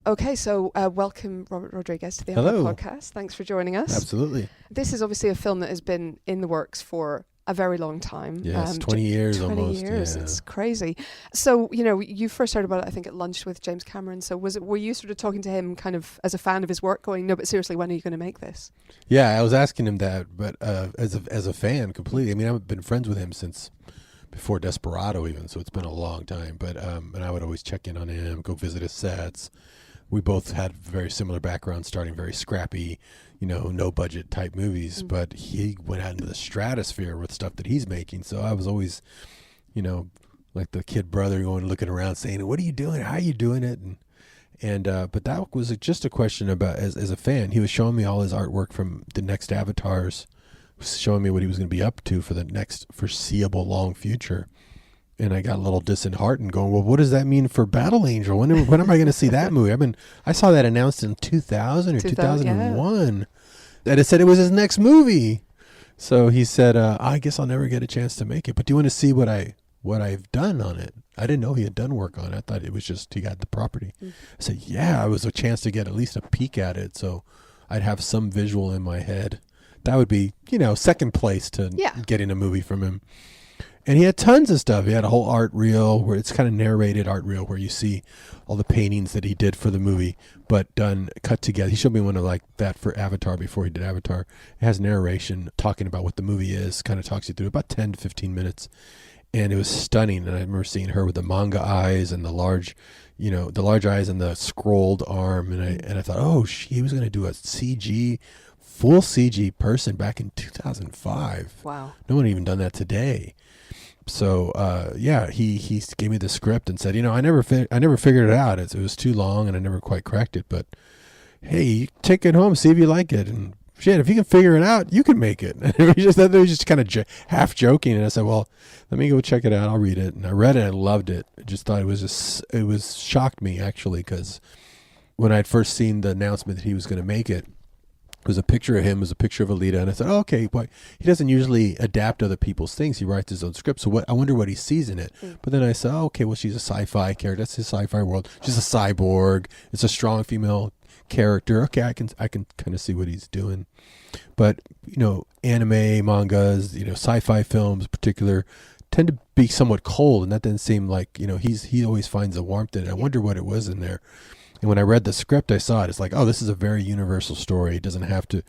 Okay, so welcome, Robert Rodriguez, to the Hello. Outlook podcast. Thanks for joining us. Absolutely. This is obviously a film that has been in the works for a very long time. Yes, 20 years 20 almost. years, Yeah. it's crazy. So, you first heard about it, I think, at lunch with James Cameron. So were you sort of talking to him kind of as a fan of his work going, no, but seriously, when are you going to make this? Yeah, I was asking him that, but as a fan completely. I mean, I've been friends with him since before Desperado even, so it's been a long time. But and I would always check in on him, go visit his sets. We both had very similar backgrounds, starting very scrappy, no budget type movies. But he went out into the stratosphere with stuff that he's making. So I was always, like the kid brother going looking around saying, "What are you doing? How are you doing it?" And but that was just a question about as a fan. He was showing me all his artwork from the next Avatars, showing me what he was going to be up to for the next foreseeable long future. And I got a little disheartened going, well, what does that mean for Battle Angel? When am I going to see that movie? I saw that announced in 2000 or 2001. And it said it was his next movie. So he said, I guess I'll never get a chance to make it. But do you want to see what I've done on it? I didn't know he had done work on it. I thought it was just he got the property. I said, yeah, it was a chance to get at least a peek at it. So I'd have some visual in my head. That would be, second place to getting a movie from him. And he had tons of stuff. He had a whole art reel where it's kind of narrated art reel where you see all the paintings that he did for the movie, but cut together. He showed me one of like that for Avatar before he did Avatar. It has narration talking about what the movie is, kind of talks you through about 10 to 15 minutes. And it was stunning. And I remember seeing her with the manga eyes and the large eyes and the scrolled arm. And I thought, oh, he was going to do a full CG person back in 2005. Wow. No one had even done that today. So he gave me the script and said, I never figured it out. It was too long and I never quite cracked it. But hey, you take it home, see if you like it, and shit, if you can figure it out, you can make it. And it was just kind of half joking. And I said, well, let me go check it out. I'll read it. And I read it. I loved it. I just thought it was shocked me actually because when I'd first seen the announcement that he was going to make it. It was a picture of him, it was a picture of Alita, and I said, okay, boy, he doesn't usually adapt other people's things. He writes his own script, so I wonder what he sees in it. But then I said, okay, well, she's a sci-fi character. That's his sci-fi world. She's a cyborg. It's a strong female character. Okay, I can kind of see what he's doing. But, anime, mangas, sci-fi films in particular tend to be somewhat cold, and that didn't seem like, he always finds a warmth in it. I wonder what it was in there. And when I read the script, I saw it. It's like, oh, this is a very universal story. It doesn't have to,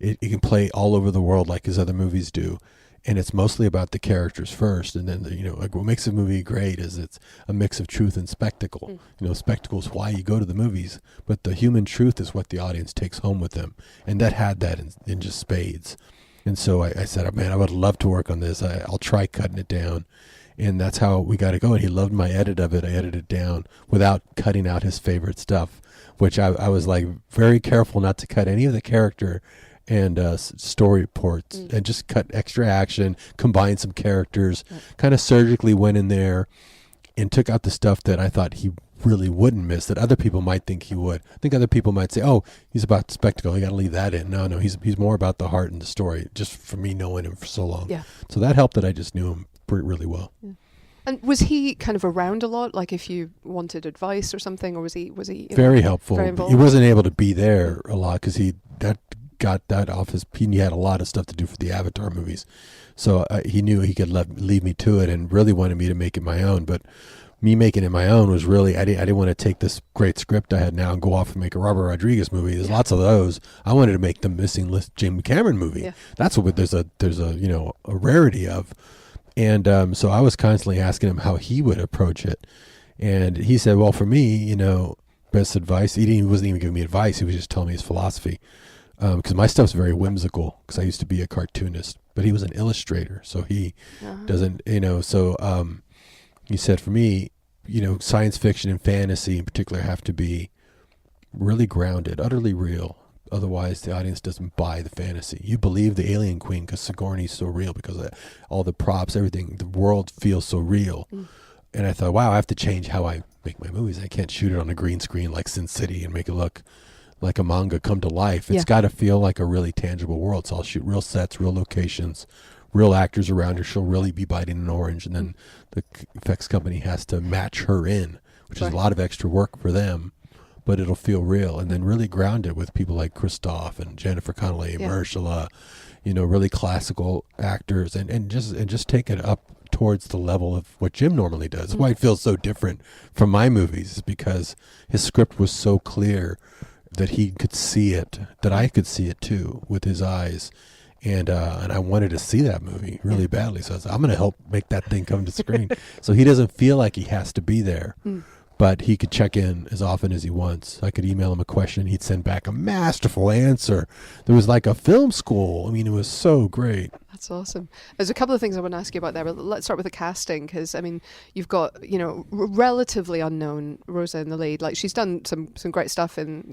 it can play all over the world like his other movies do. And it's mostly about the characters first. And then, like what makes a movie great is it's a mix of truth and spectacle. Spectacle is why you go to the movies. But the human truth is what the audience takes home with them. And that had that in just spades. And so I said, oh, man, I would love to work on this. I'll try cutting it down. And that's how we got to go. And he loved my edit of it. I edited it down without cutting out his favorite stuff, which I was like very careful not to cut any of the character and story reports and just cut extra action, combined some characters, kind of surgically went in there and took out the stuff that I thought he really wouldn't miss that other people might think he would. I think other people might say, oh, he's about spectacle. You got to leave that in. No, he's more about the heart and the story, just for me knowing him for so long. Yeah. So that helped that I just knew him really well. Yeah. And was he kind of around a lot? Like if you wanted advice or something, or was he very helpful? Very involved? He wasn't able to be there a lot because he got that off his. He had a lot of stuff to do for the Avatar movies, so he knew he could leave me to it, and really wanted me to make it my own. But me making it my own was really I didn't want to take this great script I had now and go off and make a Robert Rodriguez movie. There's lots of those. I wanted to make the missing list James Cameron movie. Yeah. That's what there's a a rarity of. And so I was constantly asking him how he would approach it. And he said, well, for me, best advice, he wasn't even giving me advice. He was just telling me his philosophy. Because my stuff's very whimsical because I used to be a cartoonist. But he was an illustrator. So he doesn't, he said, for me, science fiction and fantasy in particular have to be really grounded, utterly real. Otherwise, the audience doesn't buy the fantasy. You believe the alien queen because Sigourney's so real, because of all the props, everything. The world feels so real. And I thought, wow, I have to change how I make my movies. I can't shoot it on a green screen like Sin City and make it look like a manga come to life. It's got to feel like a really tangible world. So I'll shoot real sets, real locations, real actors around her. She'll really be biting an orange. And then the effects company has to match her in, which is a lot of extra work for them. but it'll feel real, and then really grounded with people like Christoph and Jennifer Connelly, Mahershala, really classical actors, and just take it up towards the level of what Jim normally does. That's why it feels so different from my movies, is because his script was so clear that he could see it, that I could see it too with his eyes. And I wanted to see that movie really badly. So I was like, I'm going to help make that thing come to screen. So he doesn't feel like he has to be there, but he could check in as often as he wants. I could email him a question. He'd send back a masterful answer. There was like a film school. I mean, it was so great. That's awesome. There's a couple of things I want to ask you about there, but let's start with the casting, because I mean, you've got relatively unknown Rosa in the lead. Like, she's done some great stuff in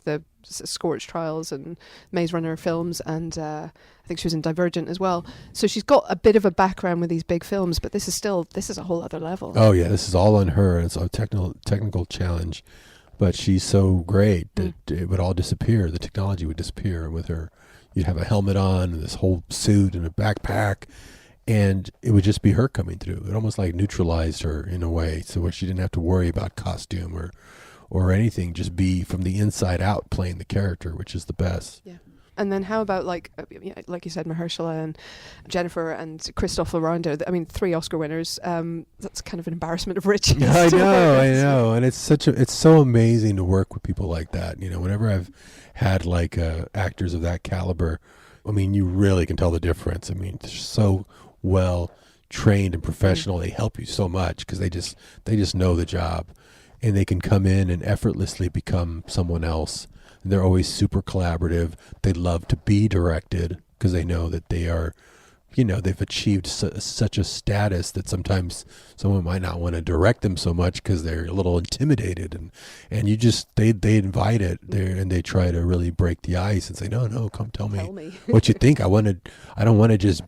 the Scorch Trials and Maze Runner films, and I think she was in Divergent as well. So she's got a bit of a background with these big films, but this is a whole other level. Oh yeah, this is all on her. It's a technical challenge, but she's so great that it would all disappear. The technology would disappear, and with her, you'd have a helmet on and this whole suit and a backpack, and it would just be her coming through. It almost like neutralized her in a way, so where she didn't have to worry about costume or anything, just be from the inside out playing the character, which is the best. Yeah. And then how about like you said, Mahershala and Jennifer and Christoph around her? I mean, 3 Oscar winners. That's kind of an embarrassment of riches. I know, and it's so amazing to work with people like that. Whenever I've had like actors of that caliber, I mean, you really can tell the difference. I mean, they're so well trained and professional. They help you so much because they just know the job, and they can come in and effortlessly become someone else. They're always super collaborative. They love to be directed because they know that they are, they've achieved such a status that sometimes someone might not want to direct them so much because they're a little intimidated. And you just, they invite it there, and they try to really break the ice and say, no, come tell me what you think. I don't want to just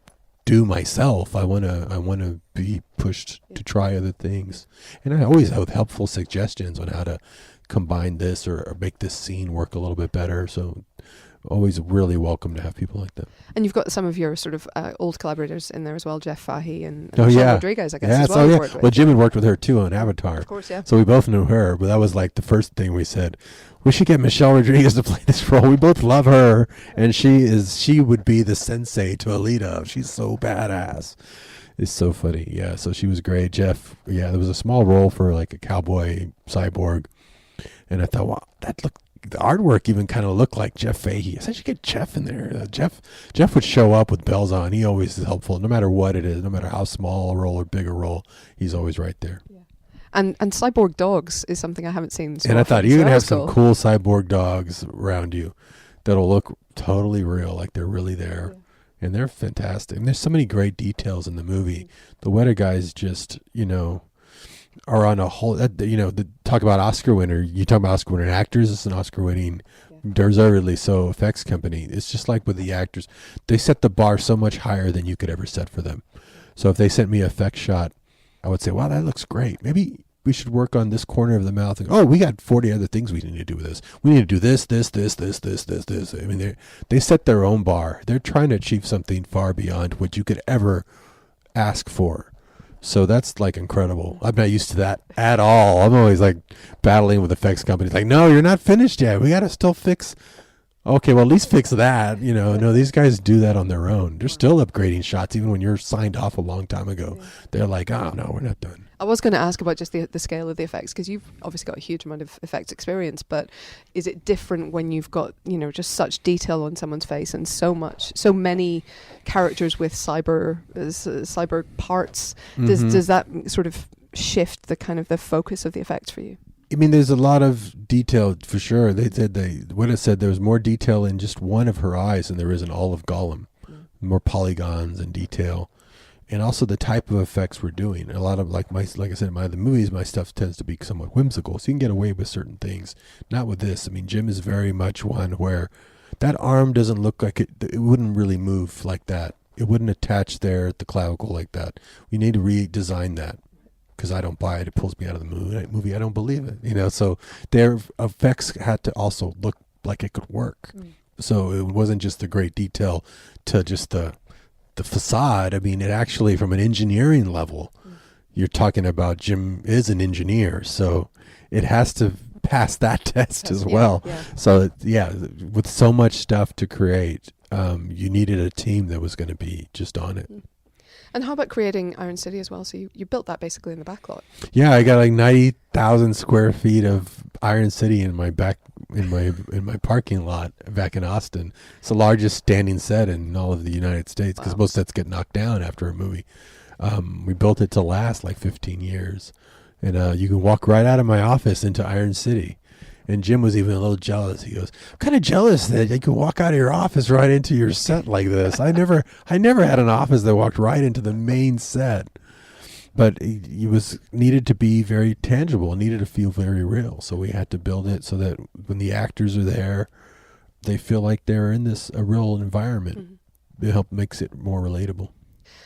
do myself. I want to be pushed to try other things. And I always have helpful suggestions on how to combine this or make this scene work a little bit better. So always really welcome to have people like that. And you've got some of your sort of old collaborators in there as well, Jeff Fahey and Michelle Rodriguez, I guess, as well. Well, Jim had worked with her too on Avatar. Of course, yeah. So we both knew her, but that was like the first thing we said. We should get Michelle Rodriguez to play this role. We both love her, and she would be the sensei to Alita. She's so badass. It's so funny. Yeah, so she was great. Jeff, there was a small role for like a cowboy cyborg. And I thought, wow, the artwork even kind of looked like Jeff Fahey. I said, I should get Jeff in there. Jeff would show up with bells on. He always is helpful, no matter what it is, no matter how small a role or big a role. He's always right there. Yeah. And cyborg dogs is something I haven't seen. And I thought, you're going to have some cool cyborg dogs around you that'll look totally real, like they're really there. Yeah. And they're fantastic. And there's so many great details in the movie. The Weta guys just, are on a whole, talk about Oscar winner. You talk about Oscar winning actors. It's an Oscar winning, deservedly so, effects company. It's just like with the actors, they set the bar so much higher than you could ever set for them. So if they sent me an effect shot, I would say, wow, that looks great. Maybe we should work on this corner of the mouth. And, we got 40 other things we need to do with this. We need to do this. I mean, they set their own bar. They're trying to achieve something far beyond what you could ever ask for. So that's like incredible. I'm not used to that at all. I'm always like battling with effects companies. Like, no, you're not finished yet. We got to still fix. Okay, well, at least fix that. No, these guys do that on their own. They're still upgrading shots even when you're signed off a long time ago. Yeah. They're like, oh, no, we're not done. I was going to ask about just the scale of the effects, because you've obviously got a huge amount of effects experience, but is it different when you've got, just such detail on someone's face and so many characters with cyber parts? Does that sort of shift the kind of the focus of the effects for you? I mean, there's a lot of detail for sure. What it said, there was more detail in just one of her eyes than there is in all of Gollum. More polygons and detail. And also the type of effects we're doing. A lot of, like I said, the movies, my stuff tends to be somewhat whimsical. So you can get away with certain things. Not with this. I mean, Jim is very much one where that arm doesn't look like it wouldn't really move like that. It wouldn't attach there at the clavicle like that. We need to redesign that. Because I don't buy it. It pulls me out of the movie. I don't believe it. So their effects had to also look like it could work. So it wasn't just the great detail to just the facade. I mean, it actually, from an engineering level, you're talking about Jim is an engineer. So it has to passed that test as Yeah, well. yeah. So yeah, with so much stuff to create, you needed a team that was going to be just on it. And how about creating Iron City as well? So you built that basically in the backlot. Yeah, I got like 90,000 square feet of Iron City in my my parking lot back in Austin. It's the largest standing set in all of the United States because most sets get knocked down after a movie. We built it to last like 15 years, and you can walk right out of my office into Iron City. And Jim was even a little jealous. He goes, "I'm kind of jealous that you can walk out of your office right into your set like this. I never had an office that walked right into the main set." But it was needed to be very tangible, needed to feel very real. So we had to build it so that when the actors are there, they feel like they're in a real environment. It helps makes it more relatable.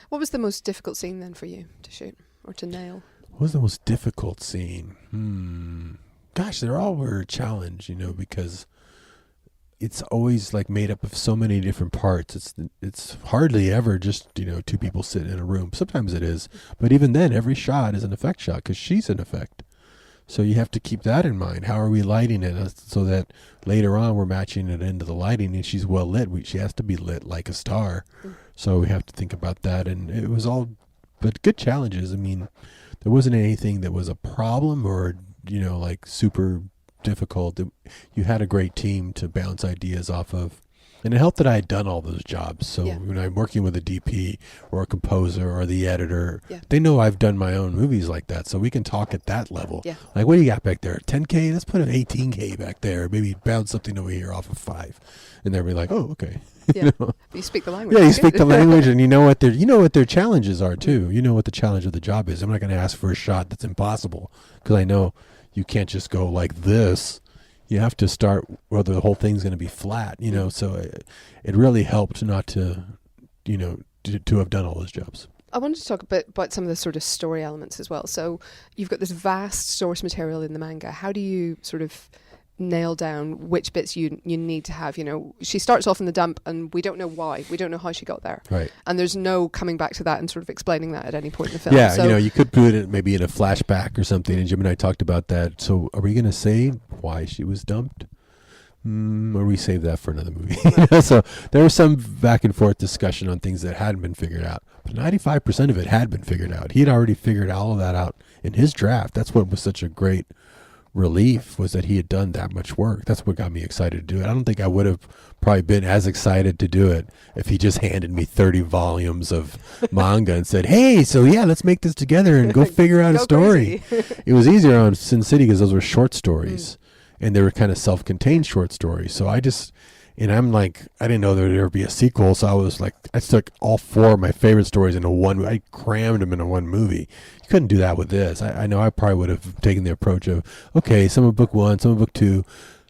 What was the most difficult scene then for you to shoot or to nail? What was the most difficult scene? Gosh, they're all were a challenge, because it's always like made up of so many different parts. It's hardly ever just, two people sitting in a room. Sometimes it is, but even then, every shot is an effect shot because she's an effect. So you have to keep that in mind. How are we lighting it so that later on we're matching it into the lighting and she's well lit. She has to be lit like a star. So we have to think about that. And it was all, but good challenges. I mean, there wasn't anything that was a problem or like super difficult. You had a great team to bounce ideas off of, and it helped that I had done all those jobs. So when I'm working with a DP or a composer or the editor, they know I've done my own movies like that, so we can talk at that level. Like, what do you got back there? 10K? Let's put an 18K back there. Maybe bounce something over here off of 5, and they'll be like, "Oh, okay." But you speak the language. Yeah, you speak the language, and you know what their challenges are too. You know what the challenge of the job is. I'm not going to ask for a shot that's impossible because I know you can't just go like this. You have to start where the whole thing's going to be flat. So it really helped not to, to have done all those jobs. I wanted to talk a bit about some of the sort of story elements as well. So you've got this vast source material in the manga. How do you sort of nail down which bits you need to have? She starts off in the dump and we don't know why. We don't know how she got there. Right. And there's no coming back to that and sort of explaining that at any point in the film. Yeah, So, you could put it maybe in a flashback or something, and Jim and I talked about that. So are we going to say why she was dumped? Or we save that for another movie? So there was some back and forth discussion on things that hadn't been figured out. But 95% of it had been figured out. He had already figured all of that out in his draft. That's what was such a great relief, was that he had done that much work. That's what got me excited to do it. I don't think I would have probably been as excited to do it if he just handed me 30 volumes of manga and said, "Hey, so yeah, let's make this together and go figure out a story." It was easier on Sin City because those were short stories and they were kind of self-contained short stories. So I'm like, I didn't know there would ever be a sequel. So I was like, I took all 4 of my favorite stories into one. I crammed them into one movie. You couldn't do that with this. I know I probably would have taken the approach of, okay, some of book 1, some of book 2,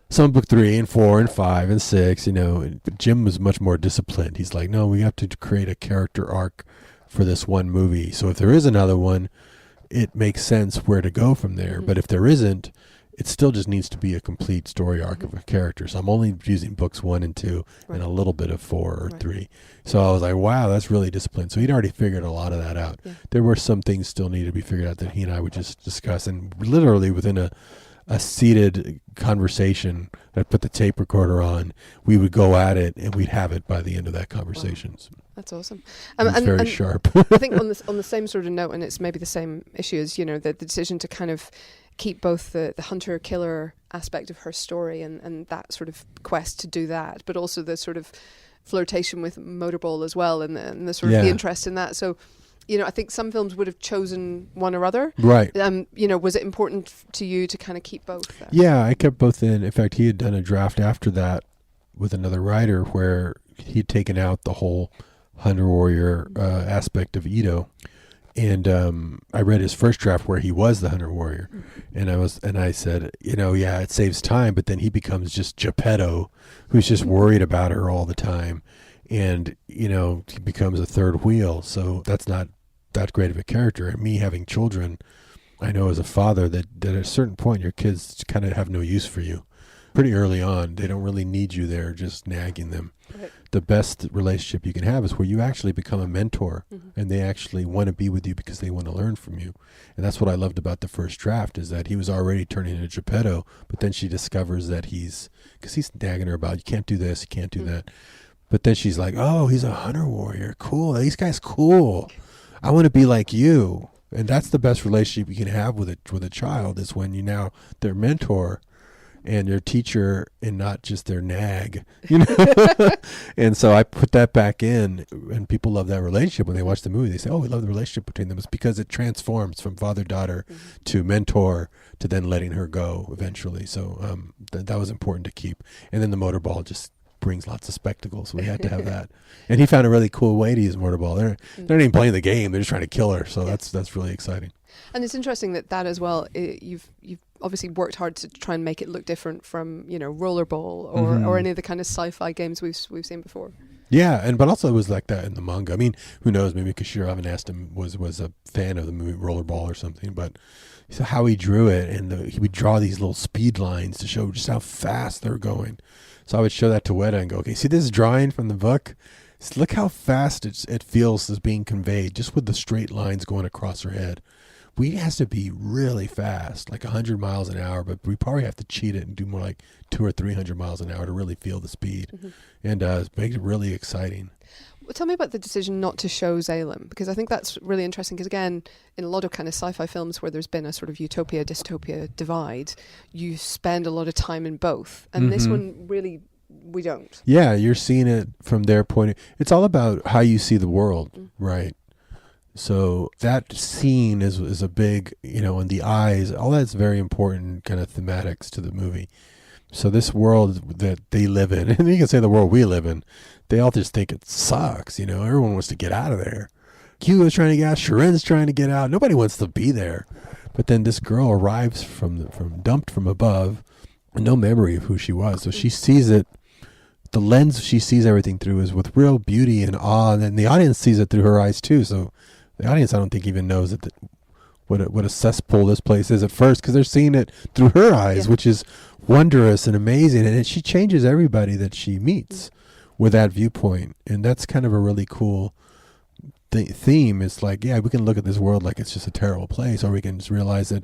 some of book 3 and 4 and 5 and 6, But Jim was much more disciplined. He's like, no, we have to create a character arc for this one movie. So if there is another one, it makes sense where to go from there. But if there isn't, it still just needs to be a complete story arc of a character. So I'm only using books 1 and 2 and a little bit of 4 or 3. So I was like, wow, that's really disciplined. So he'd already figured a lot of that out. There were some things still needed to be figured out that he and I would just discuss. And literally within a seated conversation, I'd put the tape recorder on, we would go at it and we'd have it by the end of that conversation. Wow. That's awesome. It's very sharp. I think on the same sort of note, and it's maybe the same issue as, the decision to kind of keep both the hunter-killer aspect of her story and that sort of quest to do that, but also the sort of flirtation with Motorball as well and the sort of the interest in that. So, I think some films would have chosen one or other. Right. Was it important to you to kind of keep both there? Yeah, I kept both in. In fact, he had done a draft after that with another writer where he'd taken out the whole Hunter Warrior aspect of Ito. And I read his first draft where he was the Hunter Warrior, and I said, it saves time, but then he becomes just Geppetto, who's just worried about her all the time, and he becomes a third wheel. So that's not that great of a character. And me having children, I know as a father that at a certain point your kids kind of have no use for you. pretty early on. They don't really need you there just nagging them. Right. The best relationship you can have is where you actually become a mentor, and they actually want to be with you because they want to learn from you. And that's what I loved about the first draft, is that he was already turning into Geppetto, but then she discovers that because he's nagging her about, you can't do this, you can't do that. But then she's like, oh, he's a hunter warrior. Cool. These guys cool. I want to be like you. And that's the best relationship you can have with a child, is when you now their mentor and their teacher and not just their nag, you know. And so I put that back in, and people love that relationship. When they watch the movie, they say, oh, we love the relationship between them. It's because it transforms from father-daughter to mentor to then letting her go eventually. So that was important to keep. And then the motorball just brings lots of spectacles, so we had to have that. And he found a really cool way to use motorball. They're not even playing the game, they're just trying to kill her. So that's really exciting. And it's interesting that as well, you've obviously worked hard to try and make it look different from, rollerball or any of the kind of sci-fi games we've seen before. Yeah, but also it was like that in the manga. I mean, who knows, maybe Kishiro, I haven't asked him, was a fan of the movie Rollerball or something, but so how he drew it, and he would draw these little speed lines to show just how fast they're going. So I would show that to Weta and go, okay, see this drawing from the book? So look how fast it feels as being conveyed, just with the straight lines going across her head. We has to be really fast, like 100 miles an hour, but we probably have to cheat it and do more like 200 or 300 miles an hour to really feel the speed, and make it really exciting. Well, tell me about the decision not to show Zalem, because I think that's really interesting, because again, in a lot of kind of sci-fi films where there's been a sort of utopia-dystopia divide, you spend a lot of time in both, and this one really, we don't. Yeah, you're seeing it from their point of, it's all about how you see the world, right? So that scene is a big, and the eyes, all that's very important kind of thematics to the movie. So this world that they live in, and you can say the world we live in, they all just think it sucks, everyone wants to get out of there. Q is trying to get out, Sharen's trying to get out, nobody wants to be there. But then this girl arrives from dumped from above, and no memory of who she was. So she sees it, the lens she sees everything through is with real beauty and awe, and then the audience sees it through her eyes too. So the audience, I don't think, even knows what a cesspool this place is at first, because they're seeing it through her eyes, which is wondrous and amazing. And she changes everybody that she meets with that viewpoint. And that's kind of a really cool theme. It's like, we can look at this world like it's just a terrible place, or we can just realize that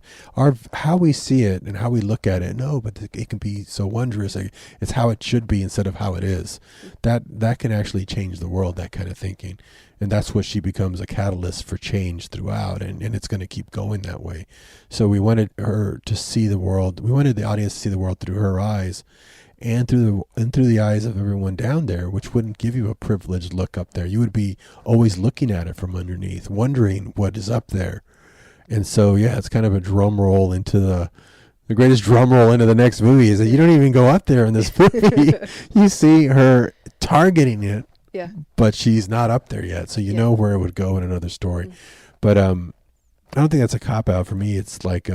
how we see it and how we look at it, no, but it can be so wondrous. It's how it should be instead of how it is. That can actually change the world, that kind of thinking. And that's what she becomes, a catalyst for change throughout, and it's going to keep going that way. So we wanted her to see the world. We wanted the audience to see the world through her eyes, and through the eyes of everyone down there, which wouldn't give you a privileged look up there. You would be always looking at it from underneath, wondering what is up there. And so, it's kind of a drum roll into the greatest drum roll into the next movie, is that you don't even go up there in this movie. You see her targeting it. Yeah. But she's not up there yet, so you know where it would go in another story. But I don't think that's a cop-out for me. It's like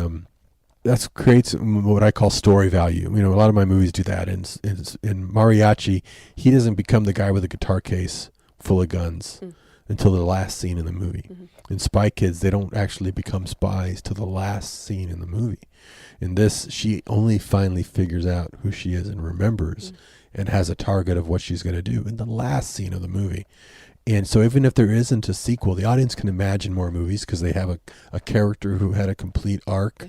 that creates what I call story value. A lot of my movies do that. In Mariachi, he doesn't become the guy with a guitar case full of guns until the last scene in the movie. In Spy Kids, they don't actually become spies till the last scene in the movie. In this, she only finally figures out who she is and remembers and has a target of what she's going to do in the last scene of the movie. And so even if there isn't a sequel, the audience can imagine more movies because they have a character who had a complete arc,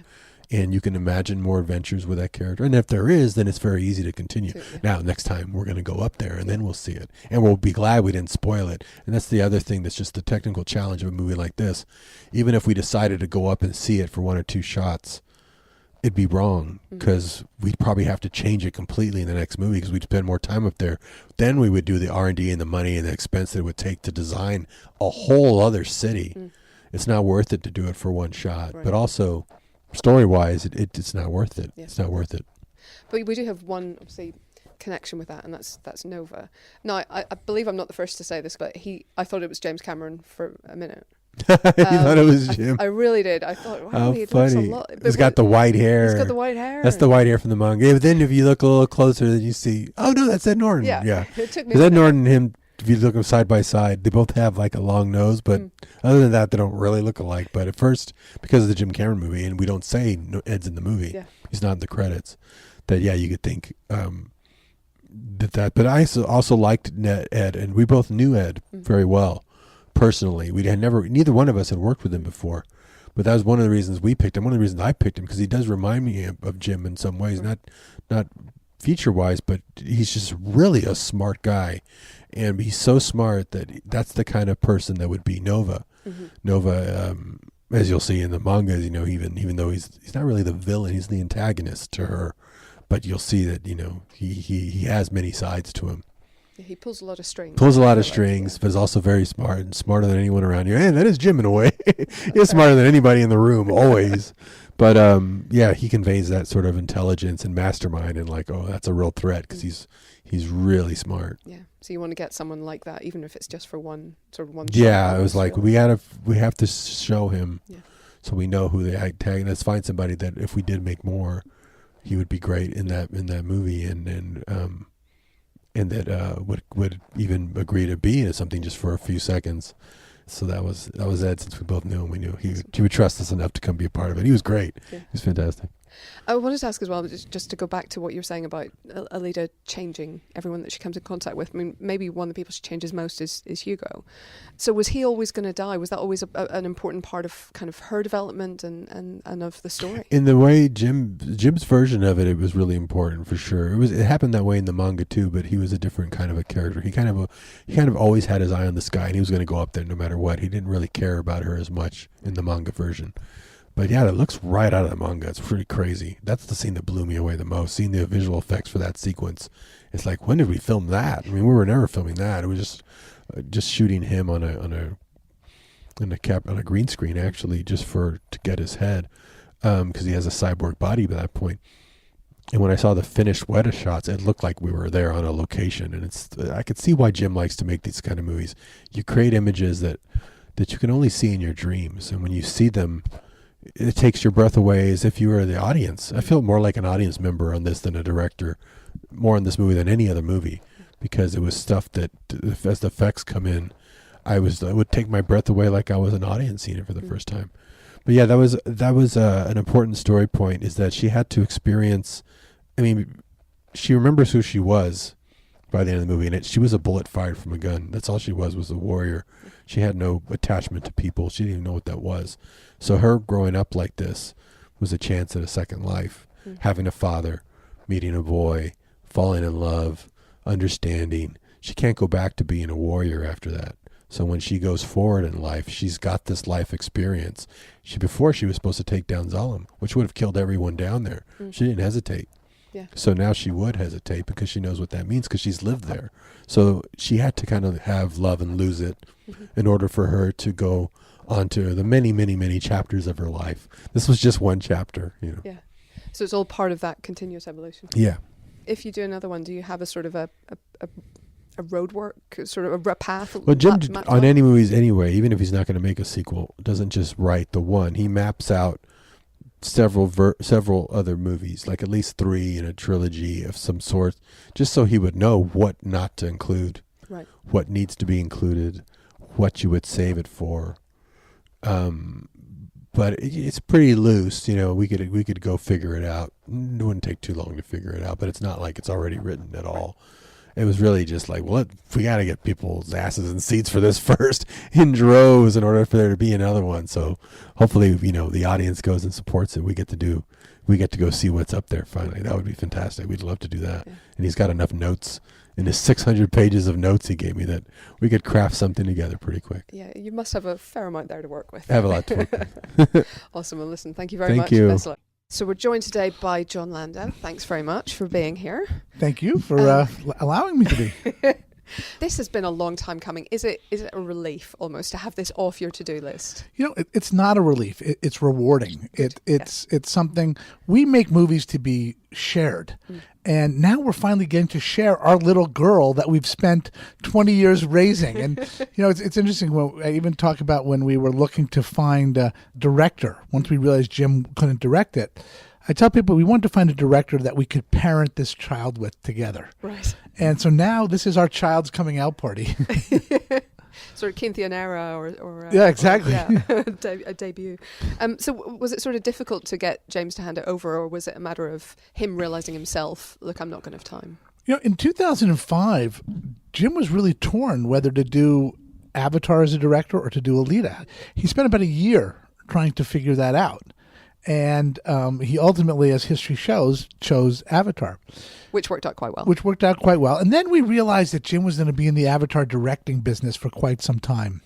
and you can imagine more adventures with that character. And if there is, then it's very easy to continue. Now, next time we're going to go up there, and then we'll see it. And we'll be glad we didn't spoil it. And that's the other thing that's just the technical challenge of a movie like this. Even if we decided to go up and see it for 1 or 2 shots, it'd be wrong, because we'd probably have to change it completely in the next movie, because we'd spend more time up there. Then we would do the R&D and the money and the expense that it would take to design a whole other city. It's not worth it to do it for 1 shot. But also, story-wise, it's not worth it. It's not worth it. But we do have one, obviously, connection with that, and that's Nova. Now, I believe I'm not the first to say this, but I thought it was James Cameron for a minute. You thought it was Jim? I really did. I thought, wow, how he funny. looks a lot. He's got the white hair. He's got the white hair. That's the white hair from the manga. But then if you look a little closer, then you see, oh no, that's Ed Norton. Yeah. It took me. Ed Norton and him, if you look them side by side, they both have like a long nose, but other than that, they don't really look alike. But at first, because of the Jim Cameron movie, and we don't say Ed's in the movie, he's not in the credits. that you could think that. But I also liked Ed, and we both knew Ed very well personally. We had neither one of us had worked with him before, but that was one of the reasons we picked him. One of the reasons I picked him, because he does remind me of Jim in some ways, not feature wise, but he's just really a smart guy, and he's so smart that's the kind of person that would be Nova. Nova, as you'll see in the mangas, even though he's not really the villain, he's the antagonist to her, but you'll see that he has many sides to him. Yeah, he pulls a lot of strings. But is also very smart, and smarter than anyone around you. And that is Jim in a way. He's smarter than anybody in the room, always. But he conveys that sort of intelligence and mastermind, and that's a real threat, because he's really smart. Yeah. So you want to get someone like that, even if it's just for one shot. Yeah, it was like we have to show him, so we know who the antagonist. Find somebody that if we did make more, he would be great in that movie, and that would even agree to be in something just for a few seconds. So that was Ed. Since we both knew him, we knew he would trust us enough to come be a part of it. He was great. Yeah. He was fantastic. I wanted to ask as well, just to go back to what you were saying about Alita changing everyone that she comes in contact with. I mean, maybe one of the people she changes most is Hugo. So was he always going to die? Was that always an important part of kind of her development and of the story? In the way Jim's version of it was really important for sure. It happened that way in the manga too, but he was a different kind of a character. He kind of always had his eye on the sky, and he was going to go up there no matter what. He didn't really care about her as much in the manga version. But yeah, that looks right out of the manga. It's pretty crazy. That's the scene that blew me away the most. Seeing the visual effects for that sequence. It's like, when did we film that? I mean, we were never filming that. It was just shooting him on a green screen, actually, just to get his head, because he has a cyborg body by that point. And when I saw the finished Weta shots, it looked like we were there on a location. And I could see why Jim likes to make these kind of movies. You create images that you can only see in your dreams, and when you see them, it takes your breath away, as if you were the audience. I feel more like an audience member on this than a director, more on this movie than any other movie, because it was stuff that, as the effects come in, I would take my breath away like I was an audience seeing it for the first time. But yeah, that was an important story point, is that she had to experience. I mean, she remembers who she was by the end of the movie, and she was a bullet fired from a gun. That's all she was a warrior. She had no attachment to people. She didn't even know what that was. So her growing up like this was a chance at a second life, having a father, meeting a boy, falling in love, understanding. She can't go back to being a warrior after that. So when she goes forward in life, she's got this life experience. Before she was supposed to take down Zalem, which would have killed everyone down there. She didn't hesitate. Yeah. So now she would hesitate because she knows what that means, because she's lived there. So she had to kind of have love and lose it in order for her to go on to the many, many, many chapters of her life. This was just one chapter, Yeah. So it's all part of that continuous evolution. Yeah. If you do another one, do you have a sort of a road work, sort of a path? Well, Jim, on any movies anyway, even if he's not going to make a sequel, doesn't just write the one. He maps out several other movies, like at least 3 in a trilogy of some sort, just so he would know what not to include, right? What needs to be included, what you would save it for. But it's pretty loose, we could go figure it out. It wouldn't take too long to figure it out, but it's not like it's already written at all. It was really just like, well, we got to get people's asses in seats for this first in droves in order for there to be another one. So hopefully, the audience goes and supports it. We get to go see what's up there finally. That would be fantastic. We'd love to do that. Yeah. And he's got enough notes in his 600 pages of notes he gave me that we could craft something together pretty quick. Yeah, you must have a fair amount there to work with. I have a lot to work with. Awesome. Well, listen, thank you very much. Thank you. Best of luck. So we're joined today by Jon Landau. Thanks very much for being here. Thank you for allowing me to be. This has been a long time coming. Is it a relief almost to have this off your to-do list? It's not a relief. It's rewarding. It's something. We make movies to be shared. And now we're finally getting to share our little girl that we've spent 20 years raising. And, it's interesting. When I even talk about when we were looking to find a director, once we realized Jim couldn't direct it, I tell people we want to find a director that we could parent this child with together. Right. And so now this is our child's coming out party. sort of Quintian era or Yeah, exactly. a debut. So was it sort of difficult to get James to hand it over, or was it a matter of him realizing himself, look, I'm not going to have time? In 2005, Jim was really torn whether to do Avatar as a director or to do Alita. He spent about a year trying to figure that out. And he ultimately, as history shows, chose Avatar. Which worked out quite well. And then we realized that Jim was going to be in the Avatar directing business for quite some time.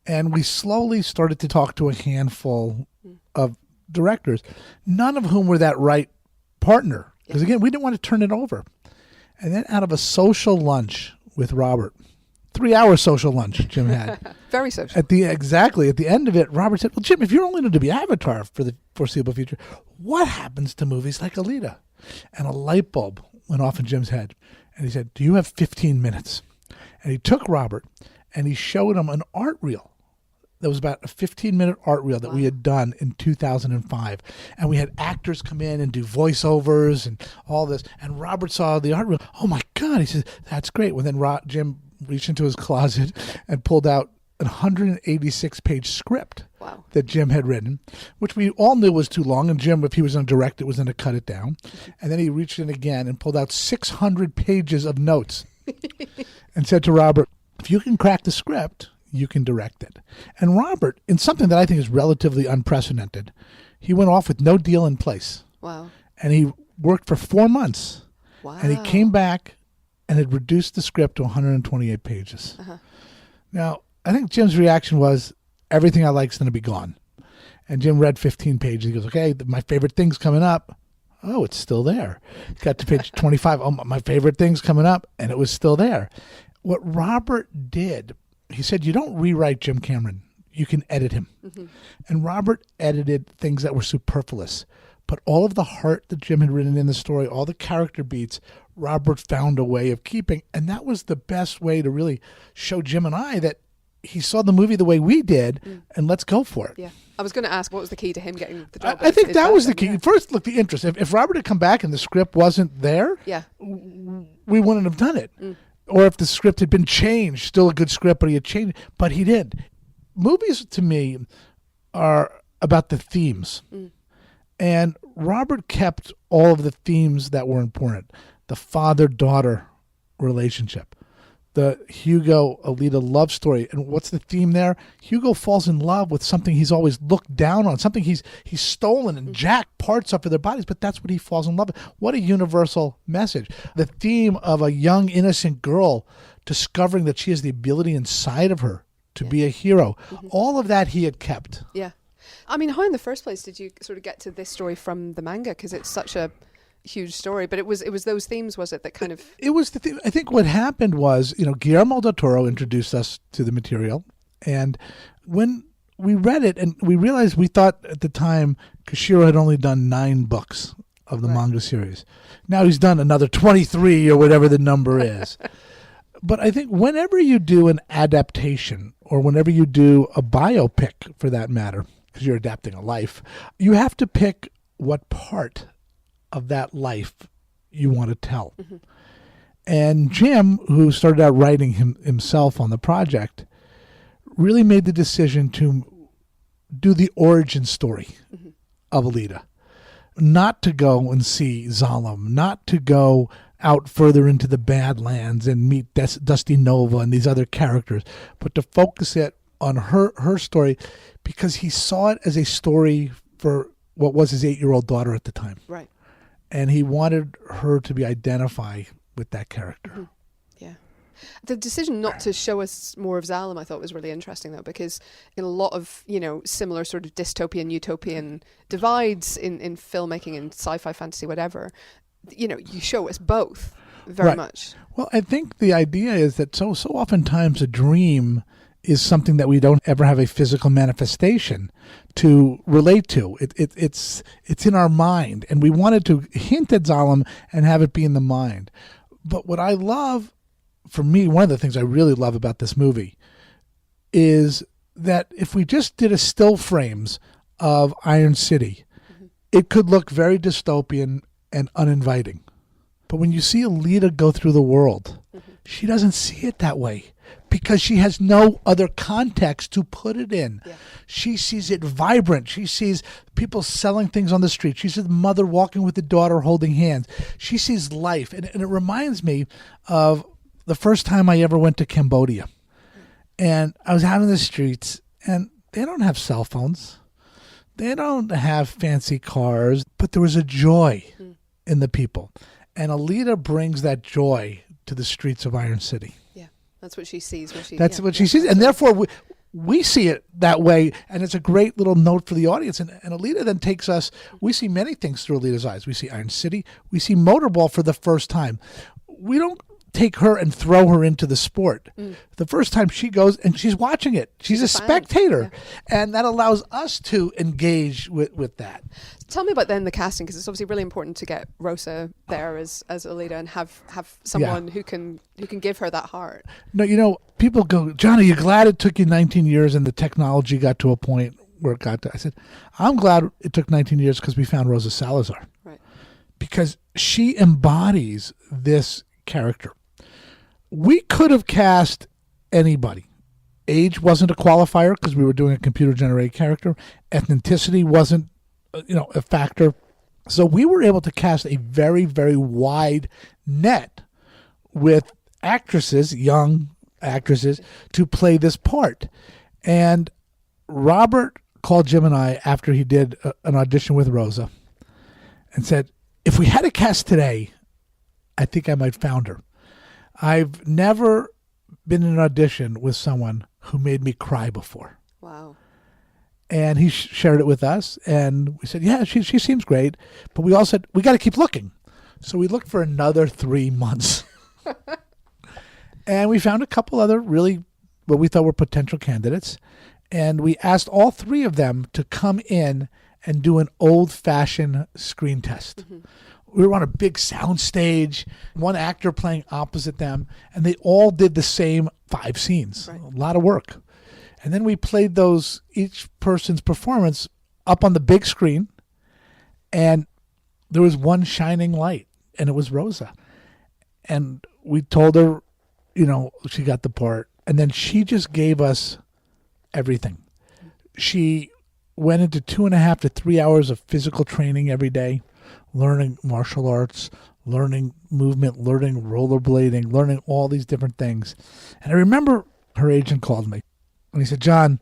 And we slowly started to talk to a handful of directors, none of whom were that right partner. Because again, we didn't want to turn it over. And then out of a social lunch with Robert, 3-hour social lunch Jim had. Very social. At the end of it, Robert said, well, Jim, if you're only going to be Avatar for the foreseeable future, what happens to movies like Alita? And a light bulb went off in Jim's head. And he said, do you have 15 minutes? And he took Robert and he showed him an art reel. That was about a 15-minute art reel that we had done in 2005. And we had actors come in and do voiceovers and all this. And Robert saw the art reel. Oh, my God. He said, that's great. Well, then Jim reached into his closet and pulled out an 186-page script that Jim had written, which we all knew was too long. And Jim, if he was going to direct it, was going to cut it down. And then he reached in again and pulled out 600 pages of notes and said to Robert, if you can crack the script, you can direct it. And Robert, in something that I think is relatively unprecedented, he went off with no deal in place. Wow. And he worked for 4 months. Wow. And he came back and had reduced the script to 128 pages. Uh-huh. Now, I think Jim's reaction was, everything I like is going to be gone. And Jim read 15 pages. He goes, okay, my favorite thing's coming up. Oh, it's still there. He got to page 25. Oh, my favorite thing's coming up. And it was still there. What Robert did, he said, you don't rewrite Jim Cameron. You can edit him. Mm-hmm. And Robert edited things that were superfluous. But all of the heart that Jim had written in the story, all the character beats, Robert found a way of keeping. And that was the best way to really show Jim and I that he saw the movie the way we did, and let's go for it. Yeah. I was going to ask, what was the key to him getting the job? I think that was the key. Yeah. First, look, the interest. If Robert had come back and the script wasn't there, we wouldn't have done it. Or if the script had been changed, still a good script, but he had changed. But he did. Movies, to me, are about the themes. And Robert kept all of the themes that were important. The father-daughter relationship. The Hugo-Alita love story. And what's the theme there? Hugo falls in love with something he's always looked down on, something he's stolen and jacked parts of for their bodies, but that's what he falls in love with. What a universal message. The theme of a young, innocent girl discovering that she has the ability inside of her to be a hero. All of that he had kept. Yeah. I mean, how in the first place did you sort of get to this story from the manga? Because it's such a huge story, but it was those themes, was it, that kind of... It was the theme. I think what happened was, Guillermo del Toro introduced us to the material, and when we read it, and we realized, we thought at the time Koshiro had only done 9 books of the manga series. Now he's done another 23 or whatever the number is. But I think whenever you do an adaptation, or whenever you do a biopic for that matter, because you're adapting a life, you have to pick what part of that life you want to tell. And Jim, who started out writing himself on the project, really made the decision to do the origin story of Alita. Not to go and see Zalem, not to go out further into the Badlands and meet Dusty Nova and these other characters, but to focus it on her story, because he saw it as a story for what was his 8-year-old daughter at the time. Right. And he wanted her to be identified with that character. Yeah. The decision not to show us more of Zalem, I thought, was really interesting, though, because in a lot of, similar sort of dystopian, utopian divides in filmmaking and sci-fi, fantasy, whatever, you show us both very much. Well, I think the idea is that so oftentimes a dream is something that we don't ever have a physical manifestation to relate to. It's in our mind, and we wanted to hint at Zalem and have it be in the mind. But what I love, for me, one of the things I really love about this movie is that if we just did a still frames of Iron City, it could look very dystopian and uninviting. But when you see Alita go through the world, she doesn't see it that way. because she has no other context to put it in. Yeah. She sees it vibrant. She sees people selling things on the street. She sees the mother walking with the daughter holding hands. She sees life. And it reminds me of the first time I ever went to Cambodia. And I was out in the streets, and they don't have cell phones. They don't have fancy cars, but there was a joy in the people. And Alita brings that joy to the streets of Iron City. Yeah, that's what she sees when she. That's what she sees, and therefore we see it that way. And it's a great little note for the audience. And Alita then takes us. We see many things through Alita's eyes. We see Iron City. We see Motorball for the first time. We don't take her and throw her into the sport. The first time she goes and she's watching it. She's a spectator. Yeah. And that allows us to engage with that. Tell me about then the casting, because it's obviously really important to get Rosa there as Alita and have someone who can give her that heart. No, people go, John, are you glad it took you 19 years and the technology got to a point where it got to? I said, I'm glad it took 19 years because we found Rosa Salazar. Right. Because she embodies this character. We could have cast anybody. Age wasn't a qualifier because we were doing a computer-generated character. Ethnicity wasn't, a factor. So we were able to cast a very, very wide net with actresses, young actresses, to play this part. And Robert called Jim and I after he did an audition with Rosa and said, if we had a cast today, I think I might found her. I've never been in an audition with someone who made me cry before. Wow. And he shared it with us, and we said, yeah, she seems great. But we all said, we got to keep looking. So we looked for another 3 months. And we found a couple other really what we thought were potential candidates. And we asked all 3 of them to come in and do an old-fashioned screen test. Mm-hmm. We were on a big sound stage, one actor playing opposite them, and they all did the same 5 scenes. Right. A lot of work. And then we played each person's performance up on the big screen, and there was one shining light, and it was Rosa. And we told her, she got the part, and then she just gave us everything. She went into 2.5 to 3 hours of physical training every day, learning martial arts, learning movement, learning rollerblading, learning all these different things. And I remember her agent called me and he said, John,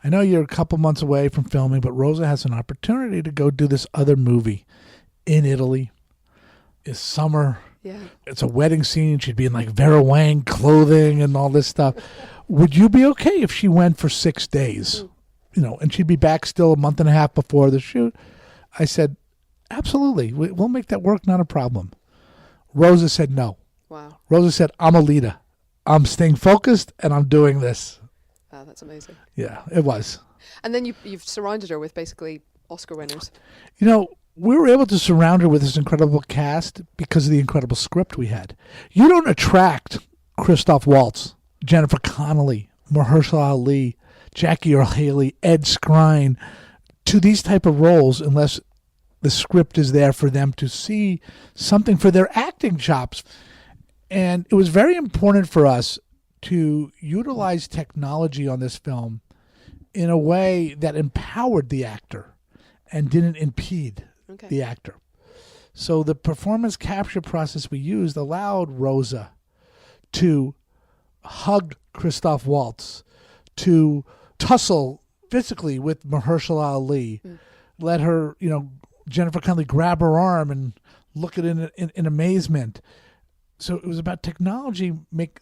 I know you're a couple months away from filming, but Rosa has an opportunity to go do this other movie in Italy. It's summer. Yeah. It's a wedding scene. She'd be in like Vera Wang clothing and all this stuff. Would you be okay if she went for 6 days? And she'd be back still a month and a half before the shoot. I said, absolutely. We'll make that work. Not a problem. Rosa said no. Wow. Rosa said, I'm Alita. I'm staying focused and I'm doing this. Wow, that's amazing. Yeah, it was. And then you've surrounded her with basically Oscar winners. We were able to surround her with this incredible cast because of the incredible script we had. You don't attract Christoph Waltz, Jennifer Connelly, Mahershala Ali, Jackie Earle Haley, Ed Skrein to these type of roles unless the script is there for them to see something for their acting chops. And it was very important for us to utilize technology on this film in a way that empowered the actor and didn't impede the actor. So the performance capture process we used allowed Rosa to hug Christoph Waltz, to tussle physically with Mahershala Ali, let her, Jennifer Connelly grab her arm and look at it in amazement. So it was about technology,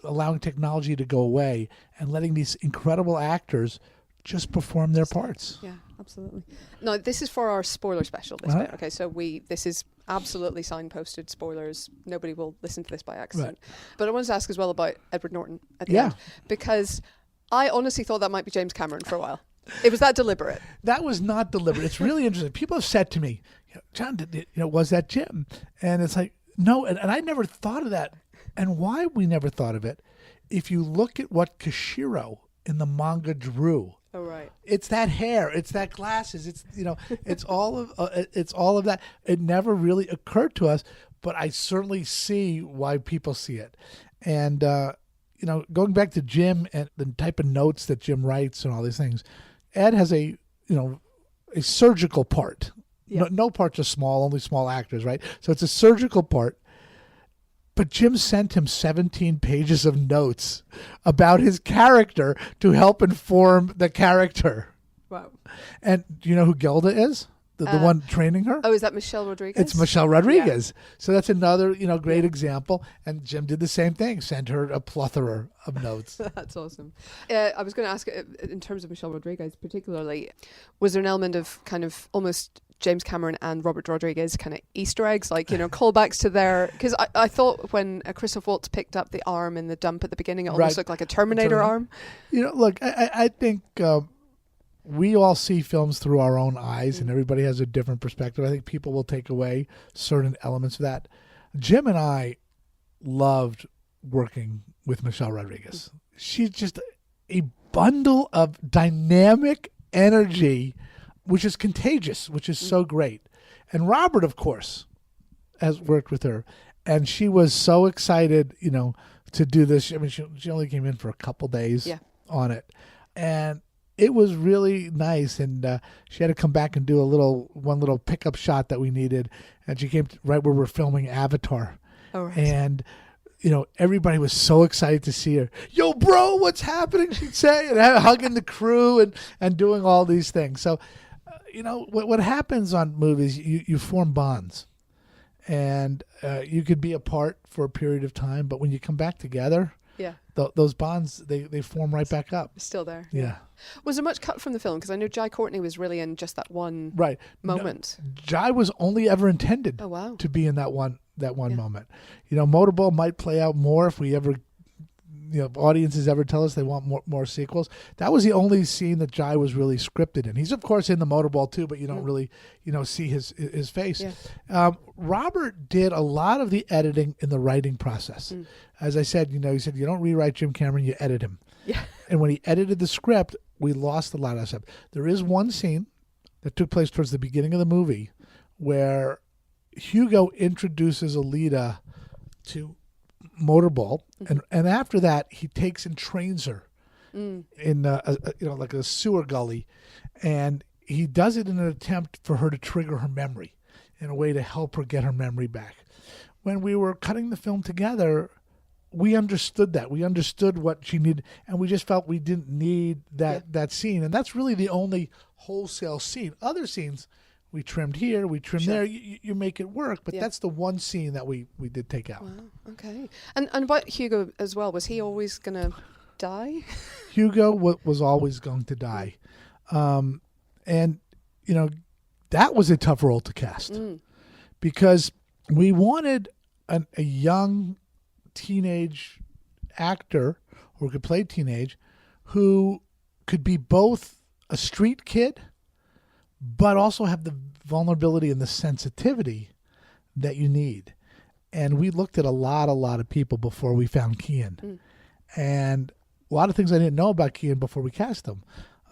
allowing technology to go away and letting these incredible actors just perform their parts. Yeah, absolutely. No, this is for our spoiler special. This bit. Okay, so this is absolutely signposted spoilers. Nobody will listen to this by accident. Right. But I wanted to ask as well about Edward Norton at the end, because I honestly thought that might be James Cameron for a while. It was that deliberate. That was not deliberate. It's really interesting. People have said to me, John, was that Jim? And it's like, no, and I never thought of that. And why we never thought of it, if you look at what Kishiro in the manga drew, oh, right. It's that hair, it's that glasses, it's all of that. It never really occurred to us, but I certainly see why people see it. And going back to Jim and the type of notes that Jim writes and all these things, Ed has a surgical part. Yeah. No parts are small, only small actors, right? So it's a surgical part. But Jim sent him 17 pages of notes about his character to help inform the character. Wow. And do you know who Gelda is? The one training her? Oh, is that Michelle Rodriguez? It's Michelle Rodriguez. Yeah. So that's another, great example. And Jim did the same thing, sent her a plethora of notes. That's awesome. I was going to ask, in terms of Michelle Rodriguez particularly, was there an element of kind of almost James Cameron and Robert Rodriguez kind of Easter eggs, like, callbacks to their... Because I thought when Christoph Waltz picked up the arm in the dump at the beginning, it almost looked like a Terminator arm. Look, I think... we all see films through our own eyes, and everybody has a different perspective. I think people will take away certain elements of that. Jim and I loved working with Michelle Rodriguez. She's just a bundle of dynamic energy, which is contagious, which is so great. And Robert, of course, has worked with her, and she was so excited, to do this. I mean, she only came in for a couple days on it, and it was really nice, and she had to come back and do one little pickup shot that we needed, and she came right where we're filming Avatar. Oh, right. And everybody was so excited to see her. Yo, bro, what's happening? She'd say, and hugging the crew and doing all these things. So, what happens on movies? You form bonds, and you could be apart for a period of time, but when you come back together. Yeah. Those bonds, they form right back up. Still there. Yeah. Was there much cut from the film? Because I know Jai Courtney was really in just that one moment. No, Jai was only ever intended to be in that one moment. Motorball might play out more if we ever, audiences ever tell us they want more sequels. That was the only scene that Jai was really scripted in. He's, of course, in the Motorball too, but you don't really, see his face. Yeah. Robert did a lot of the editing in the writing process. As I said, he said, you don't rewrite Jim Cameron, you edit him. Yeah. And when he edited the script, we lost a lot of that stuff. There is one scene that took place towards the beginning of the movie where Hugo introduces Alita to Motorball, and after that, he takes and trains her in like a sewer gully, and he does it in an attempt for her to trigger her memory in a way to help her get her memory back. When we were cutting the film together, we understood that. We understood what she needed, and we just felt we didn't need that scene. And that's really the only wholesale scene. Other scenes, we trimmed here, we trimmed there. You make it work, but that's the one scene that we did take out. Wow, okay. And about Hugo as well, was he always going to die? Hugo was always going to die. And, that was a tough role to cast because we wanted a young teenage actor who could play teenage, who could be both a street kid but also have the vulnerability and the sensitivity that you need. And we looked at a lot of people before we found Kian. And a lot of things I didn't know about Kian before we cast him.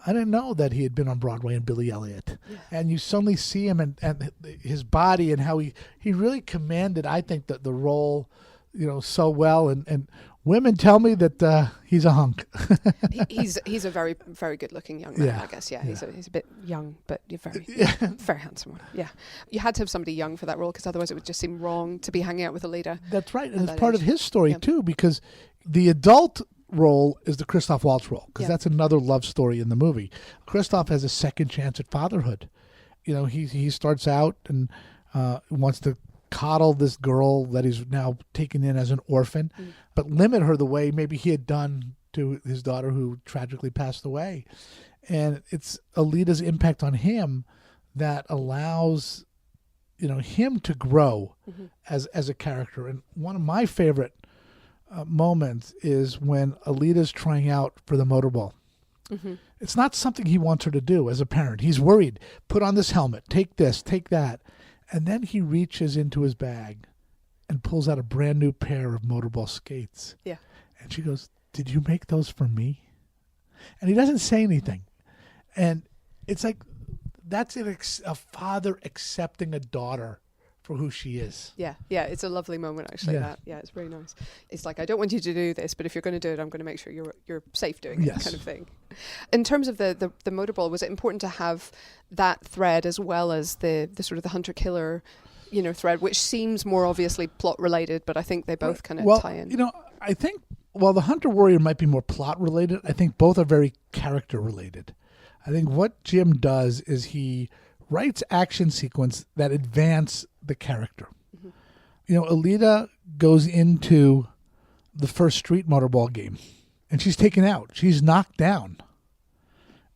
I didn't know that he had been on Broadway in Billy Elliot. Yeah. And you suddenly see him and his body and how he really commanded, I think, the role, so well. And women tell me that he's a hunk. he's a very, very good-looking young man, I guess. Yeah, he's a bit young, but you're very handsome one. Yeah, you had to have somebody young for that role because otherwise it would just seem wrong to be hanging out with Alita. That's right, and it's part of his story too, because the adult role is the Christoph Waltz role, because that's another love story in the movie. Christoph has a second chance at fatherhood. He starts out and wants to coddle this girl that he's now taken in as an orphan, but limit her the way maybe he had done to his daughter who tragically passed away. And it's Alita's impact on him that allows him to grow as a character. And one of my favorite moments is when Alita's trying out for the motorball. It's not something he wants her to do as a parent. He's worried. Put on this helmet. Take this. Take that. And then he reaches into his bag and pulls out a brand new pair of motorball skates. Yeah. And she goes, "Did you make those for me?" And he doesn't say anything. And it's like, that's a father accepting a daughter for who she is. Yeah, it's a lovely moment actually. Yeah. It's very nice. It's like, I don't want you to do this, but if you're going to do it, I'm going to make sure you're safe doing it, Yes. kind of thing. In terms of the motorball, was it important to have that thread as well as the sort of the hunter killer, thread, which seems more obviously plot related, but I think they both kind of tie in. I think while the hunter warrior might be more plot related, I think both are very character related. I think what Jim does is he writes action sequence that advance the character. Mm-hmm. Alita goes into the first street motorball game and she's taken out. She's knocked down.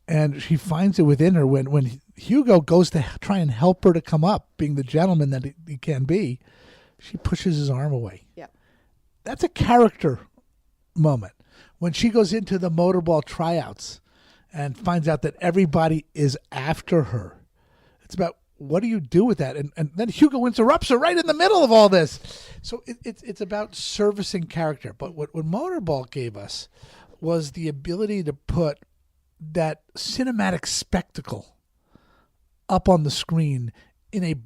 And she finds it within her when Hugo goes to try and help her to come up, being the gentleman that he can be, she pushes his arm away. Yeah. That's a character moment. When she goes into the motorball tryouts and finds out that everybody is after her, it's about, what do you do with that? And then Hugo interrupts her right in the middle of all this. So it's about servicing character. But what Motorball gave us was the ability to put that cinematic spectacle up on the screen in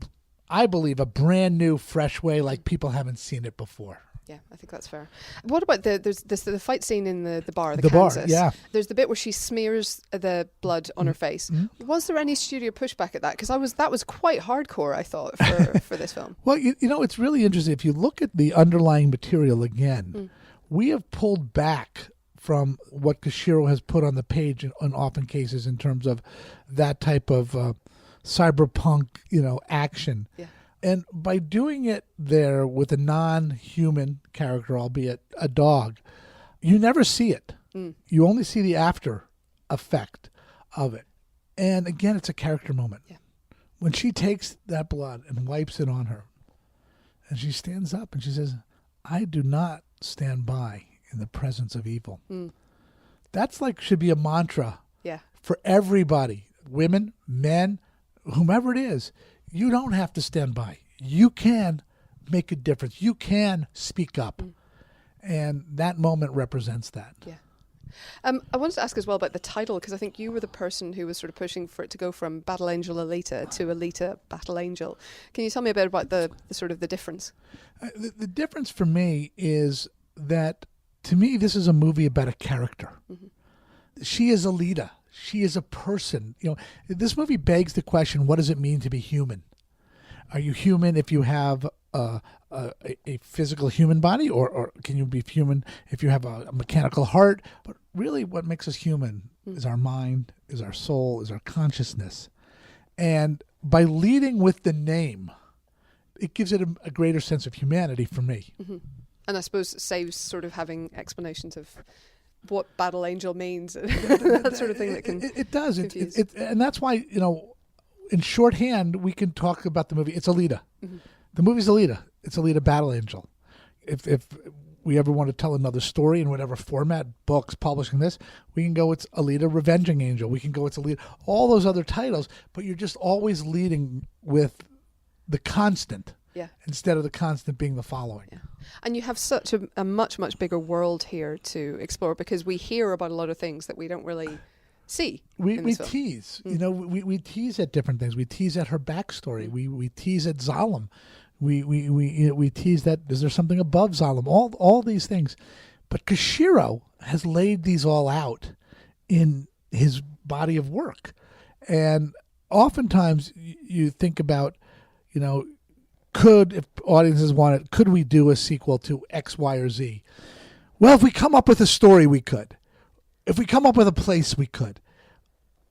I believe, a brand new, fresh way, like people haven't seen it before. Yeah, I think that's fair. What about there's the fight scene in the bar, the bar, Kansas? yeah. There's the bit where she smears the blood on her face. Mm-hmm. Was there any studio pushback at that? Because that was quite hardcore, I thought, for this film. Well, it's really interesting. If you look at the underlying material again, we have pulled back from what Koshiro has put on the page in often cases in terms of that type of cyberpunk, action. Yeah. And by doing it there with a non-human character, albeit a dog, you never see it. You only see the after effect of it. And again, it's a character moment. Yeah. When she takes that blood and wipes it on her, and she stands up and she says, I do not stand by in the presence of evil. That's should be a mantra for everybody, women, men, whomever it is. You don't have to stand by. You can make a difference. You can speak up. And that moment represents that. Yeah. I wanted to ask as well about the title, because I think you were the person who was sort of pushing for it to go from Battle Angel Alita to Alita Battle Angel. Can you tell me a bit about the sort of the difference? The difference for me is that, to me, this is a movie about a character. Mm-hmm. She is Alita. She is a person. This movie begs the question, what does it mean to be human? Are you human if you have a physical human body, or can you be human if you have a mechanical heart? But really what makes us human is our mind, is our soul, is our consciousness. And by leading with the name, it gives it a greater sense of humanity for me. Mm-hmm. And I suppose saves sort of having explanations of what Battle Angel means, that sort of thing that can it does. confuse. And that's why, in shorthand, we can talk about the movie. It's Alita. Mm-hmm. The movie's Alita. It's Alita Battle Angel. If we ever want to tell another story in whatever format, books, publishing this, we can go, it's Alita Revenging Angel. We can go, it's Alita, all those other titles, but you're just always leading with the constant. Yeah. Instead of the constant being the following. Yeah. And you have such a much, much bigger world here to explore, because we hear about a lot of things that we don't really see. We tease. We tease at different things. We tease at her backstory. We tease at Zalem. We tease that, is there something above Zalem? All these things. But Koshiro has laid these all out in his body of work. And oftentimes you think about, if audiences want it, could we do a sequel to X, Y, or Z? Well, if we come up with a story, we could. If we come up with a place, we could.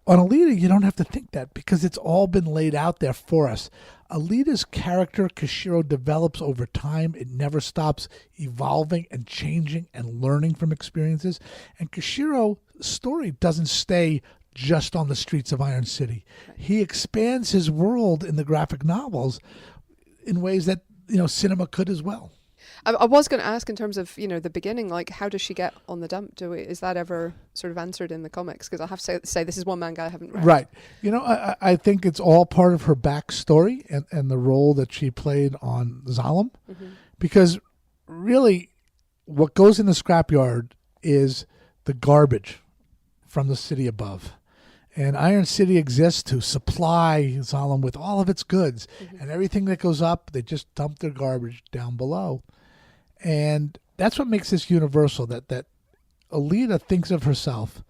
On Alita, you don't have to think that, because it's all been laid out there for us. Alita's character, Koshiro, develops over time. It never stops evolving and changing and learning from experiences. And Koshiro's story doesn't stay just on the streets of Iron City. He expands his world in the graphic novels in ways that cinema could as well. I was going to ask, in terms of the beginning, how does she get on the dump? Is that ever sort of answered in the comics? Because I have to say this is one manga I haven't read. Right. I think it's all part of her backstory and the role that she played on Zalem, because really what goes in the scrapyard is the garbage from the city above. And Iron City exists to supply Zalem with all of its goods. And everything that goes up, they just dump their garbage down below. And that's what makes this universal, that Alita thinks of herself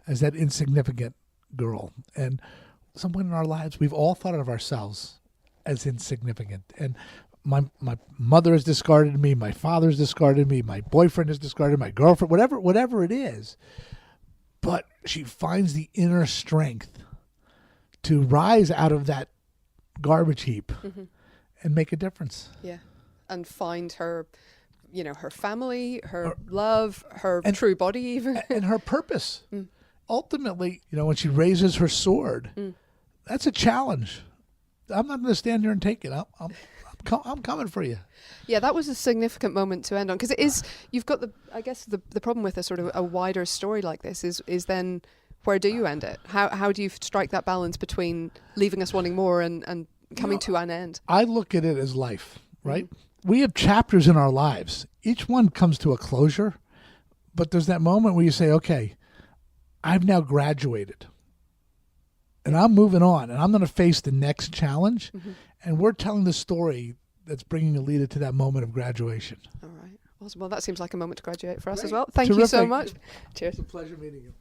as that insignificant girl. And some point in our lives, we've all thought of ourselves as insignificant. And my mother has discarded me, my father's discarded me, my boyfriend has discarded my girlfriend, whatever it is. But she finds the inner strength to rise out of that garbage heap and make a difference. Yeah. And find her, her family, her love, her true body even. And her purpose. Ultimately, when she raises her sword, that's a challenge. I'm not going to stand here and take it. I'm coming for you. Yeah, that was a significant moment to end on, because it is. You've got the problem with a sort of a wider story like this is then where do you end it? How do you strike that balance between leaving us wanting more and coming to an end? I look at it as life, right? We have chapters in our lives. Each one comes to a closure, but there's that moment where you say, okay, I've now graduated and I'm moving on and I'm going to face the next challenge. And we're telling the story that's bringing Alita to that moment of graduation. All right. Awesome. Well, that seems like a moment to graduate for us Great. as well. Thank Terrific. you so much. Cheers. It's a pleasure meeting you.